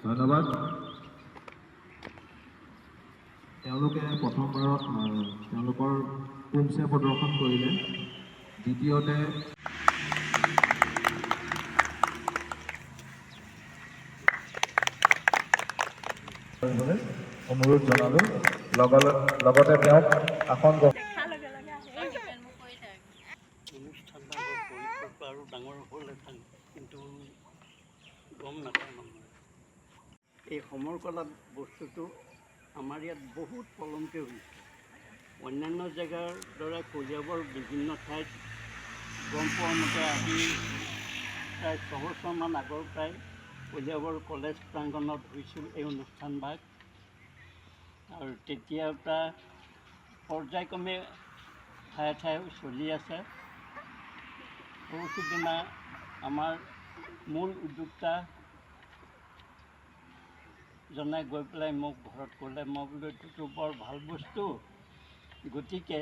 ধন্যবাদ। তেওঁলোকে প্ৰথমবাৰত তেওঁলোকৰ পুমছে প্ৰদৰ্শন কৰিলে। দ্বিতীয়তে অনুৰোধ জনালোঁ। লগতে তেওঁক আসন আৰু ডাঙৰ হ'লহেঁতেন, কিন্তু গম নাপায় মানুহে। এই সমৰ কলা বস্তুটো আমাৰ ইয়াত বহুত পলমকৈ হৈছে। অন্যান্য জেগাৰ দৰে কলিয়াবৰ বিভিন্ন ঠাইত গম পোৱা মতে আজি প্ৰায় 6 বছৰমান আগৰ পৰাই কলিয়াবৰ কলেজ প্ৰাংগণত হৈছিল এই অনুষ্ঠানভাগ। আৰু তেতিয়াৰ পৰা পৰ্যায়ক্ৰমে ঠায়ে ঠায়ে চলি আছে। পৰহিদিনা আমাৰ মূল উদ্যোক্তাজনে গৈ পেলাই মোক ঘৰত ক'লে, মই বোলো এইটোতো বৰ ভাল বস্তু, গতিকে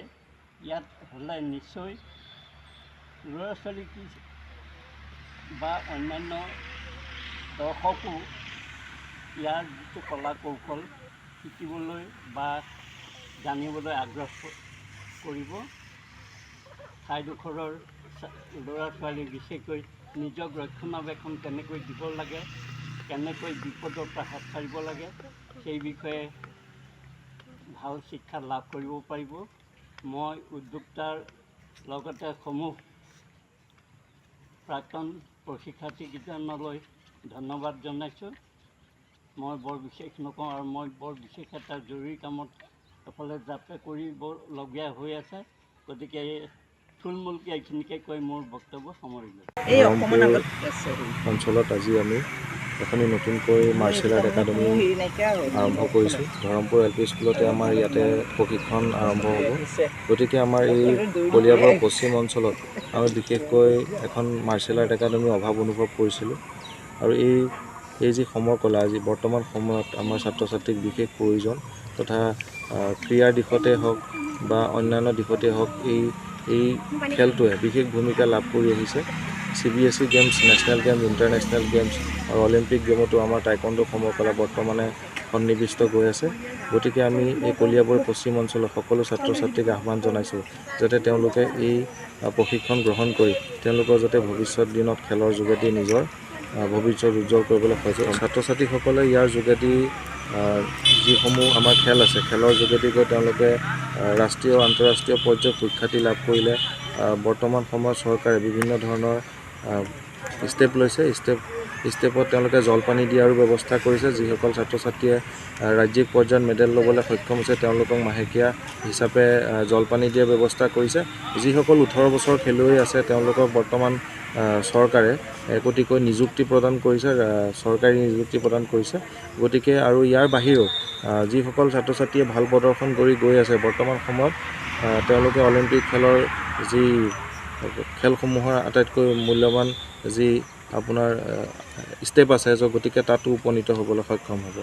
ইয়াত হ'লে নিশ্চয় ল'ৰা ছোৱালী বা অন্যান্য দৰ্শকো ইয়াৰ যিটো কলা কৌশল শিকিবলৈ বা জানিবলৈ আগ্ৰহ কৰিব। ঠাইডোখৰৰ ল'ৰা ছোৱালী বিশেষকৈ নিজক ৰক্ষণাবেক্ষণ কেনেকৈ দিব লাগে, কেনেকৈ বিপদৰ পৰা হাত সাৰিব লাগে, সেই বিষয়ে ভাল শিক্ষা লাভ কৰিব পাৰিব। মই উদ্যোক্তাৰ লগতে সমূহ প্ৰাক্তন প্ৰশিক্ষাৰ্থীকেইজনলৈ ধন্যবাদ জনাইছোঁ। মই বৰ বিশেষ নকওঁ, আৰু মই বৰ বিশেষ এটা জৰুৰী কামত এফালে যাত্ৰা কৰিবলগীয়া হৈ আছে। গতিকে থুলমূলকৈ এইখিনিকে কৈ মোৰ বক্তব্য সামৰিলোঁ। অঞ্চলত আজি আমি এখনি নতুনকৈ মাৰ্চেল আৰ্ট একাডেমি আৰম্ভ কৰিছোঁ। ধৰমপুৰ LP স্কুলতে আমাৰ ইয়াতে প্ৰশিক্ষণ আৰম্ভ হ'ব। গতিকে আমাৰ এই কলিয়াবৰ পশ্চিম অঞ্চলত আমি বিশেষকৈ এখন মাৰ্চেল আৰ্ট একাডেমিৰ অভাৱ অনুভৱ কৰিছিলোঁ। আৰু এই যি সমৰ কলা আজি বৰ্তমান সময়ত আমাৰ ছাত্ৰ ছাত্ৰীক বিশেষ প্ৰয়োজন, তথা ক্ৰীড়াৰ দিশতে হওক বা অন্যান্য দিশতে হওক এই খেলটোৱে বিশেষ ভূমিকা লাভ কৰি আহিছে। CBSE games, national games, international games আৰু অলিম্পিক গেমতো আমাৰ টাইকোৱাণ্ডো সমৰ কলা বৰ্তমানে সন্নিৱিষ্ট গৈ আছে। গতিকে আমি এই কলিয়াবৰ পশ্চিম অঞ্চলৰ সকলো ছাত্ৰ ছাত্ৰীক আহ্বান জনাইছোঁ যাতে তেওঁলোকে এই প্ৰশিক্ষণ গ্ৰহণ কৰি তেওঁলোকৰ যাতে ভৱিষ্যত দিনত খেলৰ যোগেদি নিজৰ ভৱিষ্যত উজ্জ্বল কৰিবলৈ সক্ষম। ছাত্ৰ ছাত্ৰীসকলে ইয়াৰ যোগেদি যিসমূহ আমাৰ খেল আছে, খেলৰ যোগেদি গৈ তেওঁলোকে ৰাষ্ট্ৰীয় আন্তঃৰাষ্ট্ৰীয় পৰ্যায়ত সুখ্যাতি লাভ কৰিলে বৰ্তমান সময়ত চৰকাৰে বিভিন্ন ধৰণৰ ষ্টেপ লৈছে। ষ্টেপত তেওঁলোকে জলপানী দিয়াৰো ব্যৱস্থা কৰিছে। যিসকল ছাত্ৰ ছাত্ৰীয়ে ৰাজ্যিক পৰ্যায়ত মেডেল ল'বলৈ সক্ষম হৈছে তেওঁলোকক মাহেকীয়া হিচাপে জলপানী দিয়াৰ ব্যৱস্থা কৰিছে। যিসকল 18 বছৰ খেলুৱৈ আছে তেওঁলোকক বৰ্তমান চৰকাৰে একোটিকৈ নিযুক্তি প্ৰদান কৰিছে, চৰকাৰী নিযুক্তি প্ৰদান কৰিছে। গতিকে আৰু ইয়াৰ বাহিৰেও যিসকল ছাত্ৰ ছাত্ৰীয়ে ভাল প্ৰদৰ্শন কৰি গৈ আছে বৰ্তমান সময়ত তেওঁলোকে অলিম্পিক খেলৰ যি খেলসমূহৰ আটাইতকৈ মূল্যৱান যি আপোনাৰ ষ্টেপ আছে, গতিকে তাতো উপনীত হ'বলৈ সক্ষম হ'ব।